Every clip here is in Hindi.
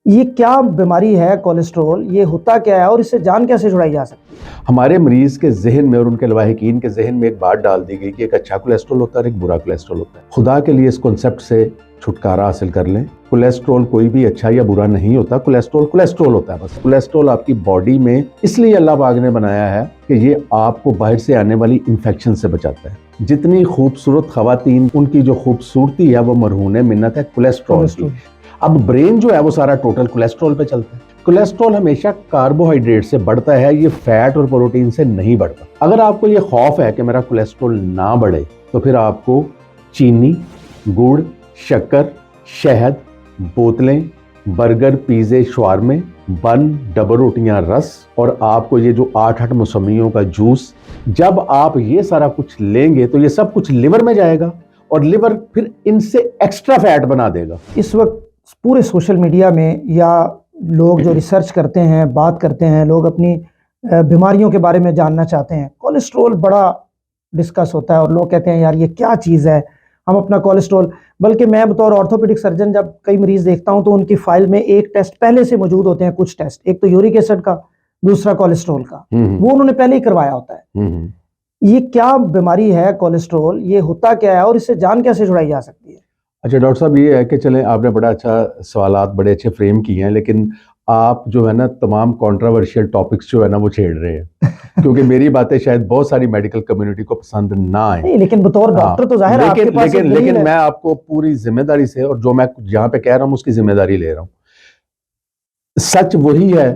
ये क्या बीमारी है कोलेस्ट्रॉल? ये होता क्या है और इससे जान कैसे छुड़ाई जा सकती है? हमारे मरीज के जहन में और उनके लवाहिकीन के जहन में एक बात डाल दी गई कि एक अच्छा कोलेस्ट्रॉल होता है और एक बुरा कोलेस्ट्रॉल होता है। खुदा के लिए इस कॉन्सेप्ट से छुटकारा हासिल कर लें। कोलेस्ट्रॉल कोई भी अच्छा या बुरा नहीं होता, कोलेस्ट्रॉल कोलेस्ट्रॉल होता है बस। कोलेस्ट्रॉल आपकी बॉडी में इसलिए अल्लाह पाक ने बनाया है कि ये आपको बाहर से आने वाली इन्फेक्शन से बचाता है। जितनी खूबसूरत खवातीन, उनकी जो खूबसूरती है वो मरहून मिन्नत है कोलेस्ट्रॉल की। अब ब्रेन जो है वो सारा टोटल कोलेस्ट्रॉल पे चलता है। कोलेस्ट्रॉल हमेशा कार्बोहाइड्रेट से बढ़ता है, ये फैट और प्रोटीन से नहीं बढ़ता। अगर आपको ये खौफ है कि मेरा कोलेस्ट्रॉल ना बढ़े तो फिर आपको चीनी, गुड़, शक्कर, शहद, बोतलें, बर्गर, पिज़्ज़े, शवारमे, बन, डबल रोटियां, रस और आपको ये जो 8 मौसमियों का जूस, जब आप ये सारा कुछ लेंगे तो ये सब कुछ लिवर में जाएगा और लिवर फिर इनसे एक्स्ट्रा फैट बना देगा। इस वक्त पूरे सोशल मीडिया में या लोग जो रिसर्च करते हैं, बात करते हैं, लोग अपनी बीमारियों के बारे में जानना चाहते हैं। कोलेस्ट्रॉल बड़ा डिस्कस होता है और लोग कहते हैं यार ये क्या चीज़ है, हम अपना कोलेस्ट्रॉल। बल्कि मैं बतौर ऑर्थोपेडिक सर्जन जब कई मरीज देखता हूं तो उनकी फाइल में एक टेस्ट पहले से मौजूद होते हैं, कुछ टेस्ट, एक तो यूरिक एसिड का, दूसरा कोलेस्ट्रॉल का, वो उन्होंने पहले ही करवाया होता है। ये क्या बीमारी है कोलेस्ट्रॉल? ये होता क्या है और इससे जान कैसे छुड़ाई जा सकती है? अच्छा डॉक्टर साहब, ये है कि चलें, आपने बड़ा अच्छा सवालात बड़े अच्छे फ्रेम किए हैं, लेकिन आप जो है ना तमाम कंट्रोवर्शियल टॉपिक्स जो है ना वो छेड़ रहे हैं क्योंकि मेरी बातें शायद बहुत सारी मेडिकल कम्युनिटी को पसंद ना आए। नहीं, लेकिन बतौर डॉक्टर तो जाहिर है आपके पास लेकिन मैं आपको पूरी जिम्मेदारी से, और जो मैं यहाँ पे कह रहा हूँ उसकी जिम्मेदारी ले रहा हूँ। सच वही है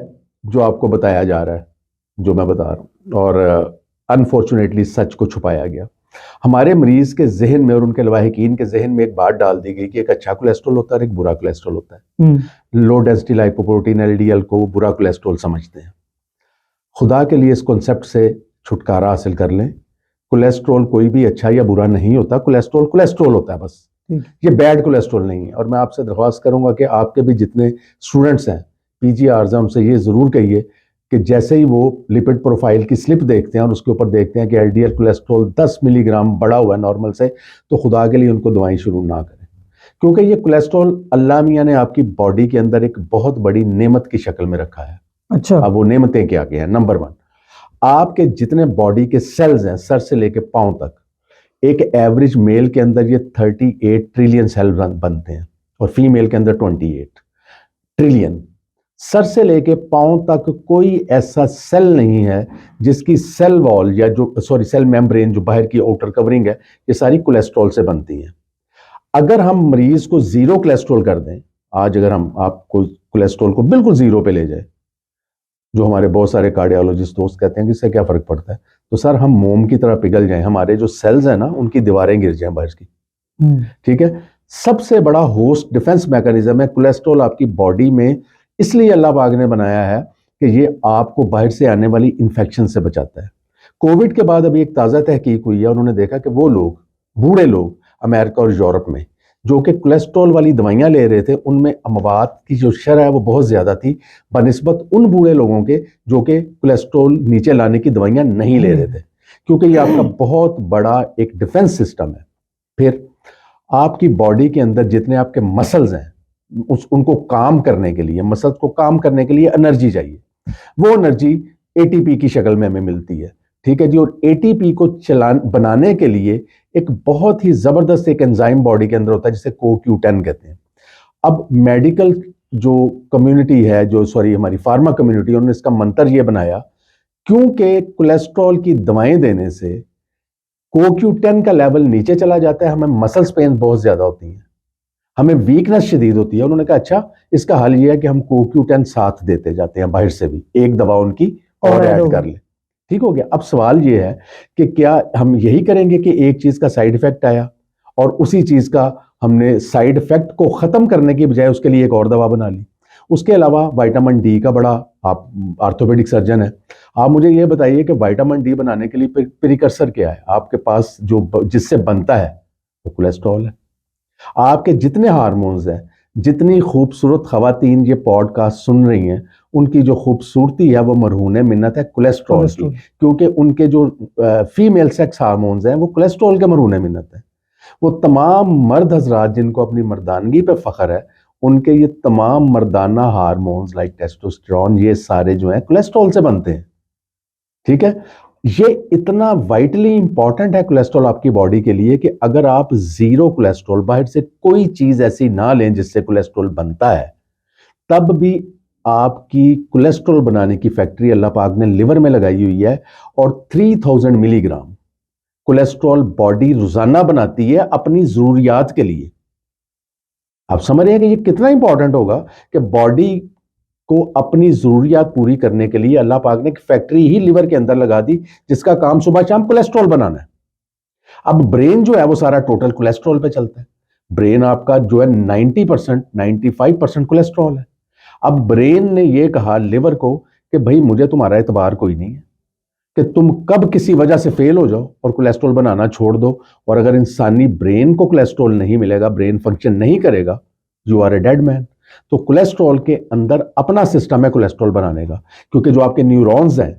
जो आपको बताया जा रहा है, जो मैं बता रहा हूँ, और अनफॉर्चुनेटली सच को छुपाया गया। हमारे मरीज के जहन में और उनके लवाहिकीन के जहन में एक बात डाल दी गई कि एक अच्छा कोलेस्ट्रॉल होता है और एक बुरा कोलेस्ट्रॉल होता है। लो डेंसिटी लाइपोप्रोटीन एलडीएल को बुरा कोलेस्ट्रॉल समझते हैं। खुदा के लिए इस कॉन्सेप्ट से छुटकारा हासिल कर लें। कोलेस्ट्रॉल कोई भी अच्छा या बुरा नहीं होता, कोलेस्ट्रॉल कोलेस्ट्रॉल होता है बस। ये बैड कोलेस्ट्रॉल नहीं है। और मैं आपसे दरख्वास्त करूंगा कि आपके भी जितने स्टूडेंट्स हैं, पीजीआर्स हैं, उनसे ये जरूर कहिए कि जैसे ही वो लिपिड प्रोफाइल की स्लिप देखते हैं और उसके ऊपर देखते हैं कि एलडीएल कोलेस्ट्रॉल 10 मिलीग्राम बढ़ा हुआ है नॉर्मल से, तो खुदा के लिए उनको दवाई शुरू ना करें, क्योंकि ये कोलेस्ट्रॉल अल्लाह मियाँ ने आपकी बॉडी के अंदर एक बहुत बड़ी नेमत की शक्ल में रखा है। अच्छा, अब वो नेमतें क्या क्या हैं? नंबर 1, आपके जितने बॉडी के सेल्स हैं, सर से लेके पांव तक, एक एवरेज मेल के अंदर ये 38 ट्रिलियन सेल बनते हैं और फीमेल के अंदर 28 ट्रिलियन। सर से लेके पांव तक कोई ऐसा सेल नहीं है जिसकी सेल वॉल या जो सेल मेम्ब्रेन, जो बाहर की आउटर कवरिंग है, ये सारी कोलेस्ट्रॉल से बनती है। अगर हम मरीज को जीरो कोलेस्ट्रॉल कर दें, आज अगर हम आपको कोलेस्ट्रॉल को बिल्कुल जीरो पे ले जाए, जो हमारे बहुत सारे कार्डियोलॉजिस्ट दोस्त कहते हैं कि इससे क्या फर्क पड़ता है, तो सर हम मोम की तरह पिघल जाएं, हमारे जो सेल्स हैं ना उनकी दीवारें गिर जाएं बाहर की। ठीक है। सबसे बड़ा होस्ट डिफेंस मैकेनिज्म है कोलेस्ट्रॉल आपकी बॉडी में, इसलिए अल्लाह पाक ने बनाया है कि ये आपको बाहर से आने वाली इन्फेक्शन से बचाता है। कोविड के बाद अभी एक ताज़ा तहकीक हुई है, उन्होंने देखा कि वो लोग, बूढ़े लोग अमेरिका और यूरोप में, जो कि कोलेस्ट्रॉल वाली दवाइयां ले रहे थे, उनमें अमवात की जो शरह है वो बहुत ज़्यादा थी बनिस्बत उन बूढ़े लोगों के जो कि कोलेस्ट्रॉल नीचे लाने की दवाइयां नहीं ले रहे थे, क्योंकि ये आपका बहुत बड़ा एक डिफेंस सिस्टम है। फिर आपकी बॉडी के अंदर जितने आपके मसल्स हैं, उनको काम करने के लिए, मसल्स को काम करने के लिए एनर्जी चाहिए। वो एनर्जी एटीपी की शक्ल में हमें मिलती है। ठीक है जी। और एटीपी को बनाने के लिए एक बहुत ही जबरदस्त एक एंजाइम बॉडी के अंदर होता है जिसे CoQ10 कहते हैं। अब मेडिकल जो कम्युनिटी है, जो हमारी फार्मा कम्युनिटी, उन्होंने इसका मंत्र ये बनाया, क्योंकि कोलेस्ट्रॉल की दवाएं देने से CoQ10 का लेवल नीचे चला जाता है, हमें मसल्स पेन बहुत ज्यादा होती हैं, हमें वीकनेस शदीद होती है। उन्होंने कहा अच्छा, इसका हल ये है कि हम CoQ10 साथ देते जाते हैं बाहर से भी, एक दवा उनकी और ऐड कर ले। ठीक हो गया। अब सवाल ये है कि क्या हम यही करेंगे कि एक चीज का साइड इफेक्ट आया और उसी चीज का हमने साइड इफेक्ट को खत्म करने की बजाय उसके लिए एक और दवा बना ली? उसके अलावा विटामिन डी का बड़ा, आप आर्थोपेडिक सर्जन है, आप मुझे ये बताइए कि विटामिन डी बनाने के लिए प्रिकर्सर क्या है आपके पास, जो जिससे बनता है वो कोलेस्ट्रॉल है। आपके जितने हार्मोन्स हैं, जितनी खूबसूरत खवातीन ये पॉडकास्ट सुन रही हैं, उनकी जो खूबसूरती है वो मरहून मिन्नत है कोलेस्ट्रॉल की, क्योंकि उनके जो फीमेल सेक्स हार्मोन्स हैं वो कोलेस्ट्रॉल के मरहून मिन्नत है। वो तमाम मर्द हजरात जिनको अपनी मर्दानगी पे फख्र है, उनके ये तमाम मर्दाना हार्मोन्स लाइक टेस्टोस्टेरोन ये सारे जो हैं कोलेस्ट्रॉल से बनते हैं। ठीक है, ये इतना वाइटली इंपॉर्टेंट है कोलेस्ट्रॉल आपकी बॉडी के लिए कि अगर आप जीरो कोलेस्ट्रॉल, बाहर से कोई चीज ऐसी ना लें जिससे कोलेस्ट्रॉल बनता है, तब भी आपकी कोलेस्ट्रॉल बनाने की फैक्ट्री अल्लाह पाक ने लिवर में लगाई हुई है और 3000 मिलीग्राम कोलेस्ट्रॉल बॉडी रोजाना बनाती है अपनी जरूरियात के लिए। आप समझ रहे हैं कि ये कितना इंपॉर्टेंट होगा कि बॉडी को अपनी जरूरियात पूरी करने के लिए अल्लाह पाक ने एक फैक्ट्री ही लिवर के अंदर लगा दी जिसका काम सुबह शाम कोलेस्ट्रॉल बनाना है। अब ब्रेन जो है वो सारा टोटल कोलेस्ट्रॉल पे चलता है। ब्रेन आपका जो है 90% 95% कोलेस्ट्रॉल है। अब ब्रेन ने ये कहा लिवर को कि भाई मुझे तुम्हारा एतबार कोई नहीं है कि तुम कब किसी वजह से फेल हो जाओ और कोलेस्ट्रॉल बनाना छोड़ दो, और अगर इंसानी ब्रेन को कोलेस्ट्रॉल नहीं मिलेगा, ब्रेन फंक्शन नहीं करेगा, you are a dead man. तो कोलेस्ट्रॉल के अंदर अपना सिस्टम है कोलेस्ट्रॉल बनाने का, क्योंकि जो आपके न्यूरॉन्स हैं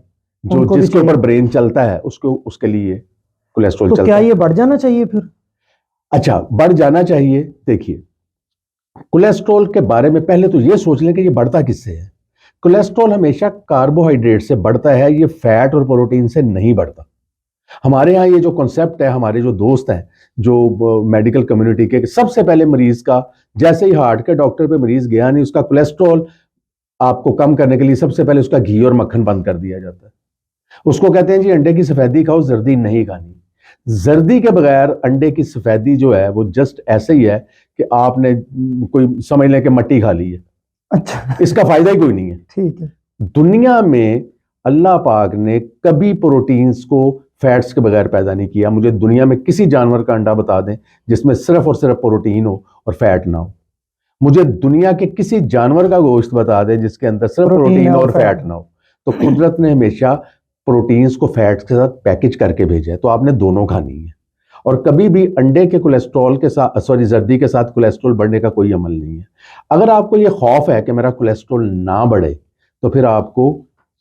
जो जिसके ऊपर ब्रेन चलता है उसके लिए कोलेस्ट्रॉल तो चलता क्या है। ये बढ़ जाना चाहिए फिर? अच्छा, बढ़ जाना चाहिए। देखिए, कोलेस्ट्रॉल के बारे में पहले तो ये सोच लें कि ये बढ़ता किससे है। कोलेस्ट्रॉल हमेशा कार्बोहाइड्रेट से बढ़ता है, ये फैट और प्रोटीन से नहीं बढ़ता। हमारे यहाँ ये जो कॉन्सेप्ट है, हमारे जो दोस्त हैं जो मेडिकल कम्युनिटी के, सबसे पहले मरीज का जैसे ही हार्ट के डॉक्टर पे मरीज गया नहीं, उसका कोलेस्ट्रॉल आपको कम करने के लिए सबसे पहले उसका घी और मक्खन बंद कर दिया जाता है। उसको कहते हैं जी अंडे की सफेदी खाओ, जर्दी नहीं खानी। जर्दी के बगैर अंडे की सफेदी जो है वो जस्ट ऐसे ही है कि आपने कोई समझ लें कि मट्टी खा ली है। अच्छा, इसका फायदा ही कोई नहीं है। ठीक है। दुनिया में अल्लाह पाक ने कभी प्रोटीन्स को फैट्स के बगैर पैदा नहीं किया। मुझे दुनिया में किसी जानवर का अंडा बता दें जिसमें सिर्फ और सिर्फ प्रोटीन हो और फैट ना हो। मुझे दुनिया के किसी जानवर का गोश्त बता दें जिसके अंदर सिर्फ प्रोटीन और फैट ना हो। तो कुदरत ने हमेशा प्रोटीन्स को फैट्स के साथ पैकेज करके भेजा है, तो आपने दोनों खानी है। और कभी भी अंडे के कोलेस्ट्रॉल के साथ, सॉरी, जर्दी के साथ कोलेस्ट्रॉल बढ़ने का कोई अमल नहीं है। अगर आपको ये खौफ है कि मेरा कोलेस्ट्रॉल ना बढ़े, तो फिर आपको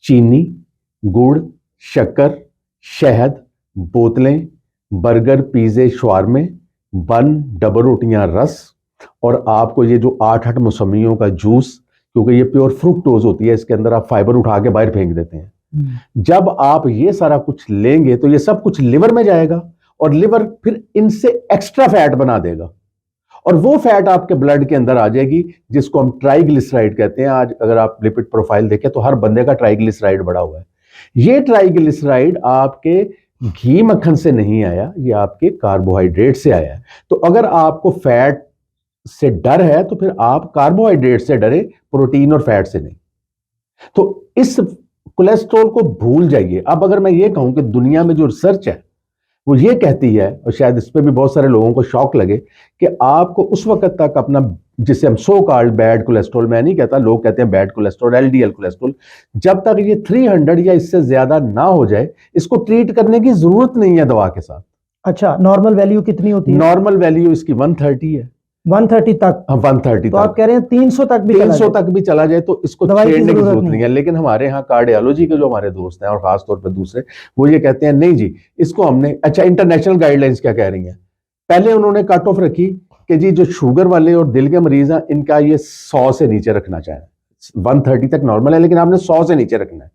चीनी, गुड़, शक्कर, शहद, बोतलें, बर्गर, पिज़्ज़े, शवारमे, बन, डबल रोटियां, रस, और आपको ये जो 8 मौसमियों का जूस, क्योंकि ये प्योर फ्रुक्टोज होती है, इसके अंदर आप फाइबर उठा के बाहर फेंक देते हैं। जब आप ये सारा कुछ लेंगे तो ये सब कुछ लिवर में जाएगा और लिवर फिर इनसे एक्स्ट्रा फैट बना देगा, और वो फैट आपके ब्लड के अंदर आ जाएगी जिसको हम ट्राइग्लिसराइड कहते हैं। आज अगर आप लिपिड प्रोफाइल देखें तो हर बंदे का ट्राइग्लिसराइड बढ़ा हुआ है। ये ट्राइग्लिसराइड आपके घी मक्खन से नहीं आया, ये आपके कार्बोहाइड्रेट से आया है। तो अगर आपको फैट से डर है तो फिर आप कार्बोहाइड्रेट से डरे, प्रोटीन और फैट से नहीं। तो इस कोलेस्ट्रॉल को भूल जाइए। अब अगर मैं ये कहूं कि दुनिया में जो रिसर्च है वो ये कहती है, और शायद इस पे भी बहुत सारे लोगों को शौक लगे, कि आपको उस वक्त तक अपना, जिसे हम सो कॉल्ड बैड कोलेस्ट्रॉल, मैं नहीं कहता, लोग कहते हैं बैड कोलेस्ट्रॉल, एलडीएल कोलेस्ट्रॉल, जब तक ये 300 या इससे ज्यादा ना हो जाए, इसको ट्रीट करने की जरूरत नहीं है दवा के साथ। अच्छा, नॉर्मल वैल्यू कितनी होती है? नॉर्मल वैल्यू इसकी 130 है। 130 तक? 130 तो आप कह रहे हैं 300 तक भी 300 तक भी चला जाए तो इसको दवाई की छेड़ने की जरूरत जरूरत नहीं है। लेकिन हमारे यहाँ कार्डियोलॉजी के जो हमारे दोस्त हैं, और खासतौर पर दूसरे, वो ये कहते हैं नहीं जी, इसको हमने, अच्छा, इंटरनेशनल गाइडलाइंस क्या कह रही हैं? पहले उन्होंने कट ऑफ रखी कि जी जो शुगर वाले और दिल के मरीज हैं इनका ये 100 से नीचे रखना चाहिए। 130 तक नॉर्मल है, लेकिन आपने 100 से नीचे रखना है।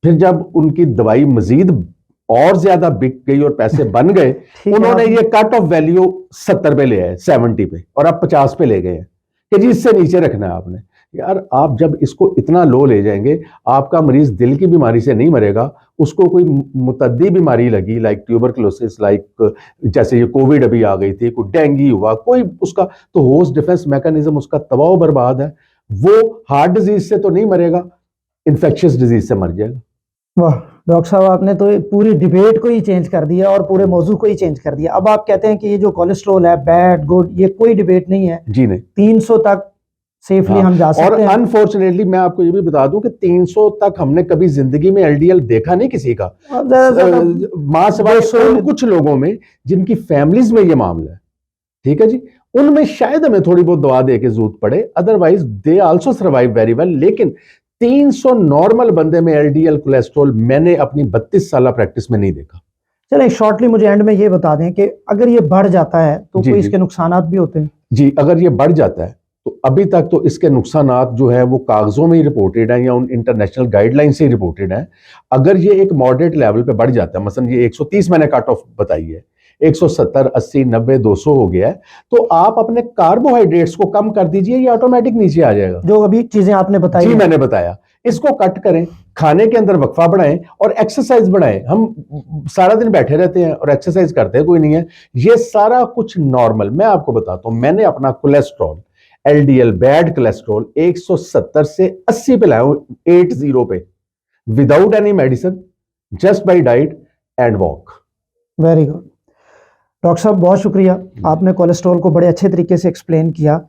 फिर जब उनकी दवाई मजीद और ज्यादा बिक गई और पैसे बन गए, उन्होंने ये कट ऑफ वैल्यू 70 पे ले आए, 70 पे, और अब 50 पे ले गए हैं कि जी इससे नीचे रखना है आपने। यार, आप जब इसको इतना लो ले जाएंगे, आपका मरीज दिल की बीमारी से नहीं मरेगा, उसको कोई मुतद्दी बीमारी लगी, लाइक ट्यूबरकुलोसिस, लाइक जैसे ये कोविड अभी आ गई थी, कोई डेंगू हुआ, कोई उसका तो होस्ट डिफेंस मैकेनिज्म उसका तबाह बर्बाद है। वो हार्ट डिजीज से तो नहीं मरेगा, इन्फेक्शियस डिजीज से मर जाएगा। वाह डॉक्टर साहब, आपने तो पूरी डिबेट को ही चेंज कर दिया और पूरे मौजू को ही चेंज कर दिया। अब आप कहते हैं कि ये जो कोलेस्ट्रॉल है, बैड गुड, ये कोई डिबेट नहीं है जी नहीं, 300 तक सेफली हम जा सकते हैं। और अनफॉर्चुनेटली मैं आपको ये भी बता दूं कि 300 तक हमने कभी जिंदगी में एलडीएल देखा नहीं किसी का, मां सिवाय कुछ लोगों में जिनकी फैमिलीज में ये मामला है। ठीक है जी, उनमें शायद हमें थोड़ी बहुत दवा दे के जरूरत पड़े, otherwise they also survive very well. लेकिन 300 नॉर्मल बंदे में एलडीएल कोलेस्ट्रॉल मैंने अपनी 32 साल प्रैक्टिस में नहीं देखा। चलें, शॉर्टली मुझे एंड में ये बता दें कि अगर ये बढ़ जाता है तो कोई इसके नुकसानात भी होते हैं? जी, अगर ये बढ़ जाता है तो अभी तक तो इसके नुकसानात जो है वो कागजों में ही रिपोर्टेड हैं या उन इंटरनेशनल गाइडलाइन से ही रिपोर्टेड हैं। अगर ये एक मॉडरेट लेवल पे बढ़ जाता है, मसलन ये 130 मैंने कट ऑफ बताई है, 170, 80, 90, 200 हो गया है, तो आप अपने कार्बोहाइड्रेट्स को कम कर दीजिए, ये ऑटोमेटिक नीचे आ जाएगा। जो अभी चीजें आपने बताई जी हैं। मैंने बताया, इसको कट करें, खाने के अंदर वक्फा बढ़ाएं और एक्सरसाइज बढ़ाएं। हम सारा दिन बैठे रहते हैं और एक्सरसाइज करते हैं कोई नहीं है। ये सारा कुछ नॉर्मल, मैं आपको बताता हूं, मैंने अपना कोलेस्ट्रॉल एलडीएल बैड कोलेस्ट्रॉल 170 से 80 पे लाया हूं, 80 पे, without any medicine, just by diet and walk. Very good doctor साहब, बहुत शुक्रिया, आपने कोलेस्ट्रॉल को बड़े अच्छे तरीके से एक्सप्लेन किया।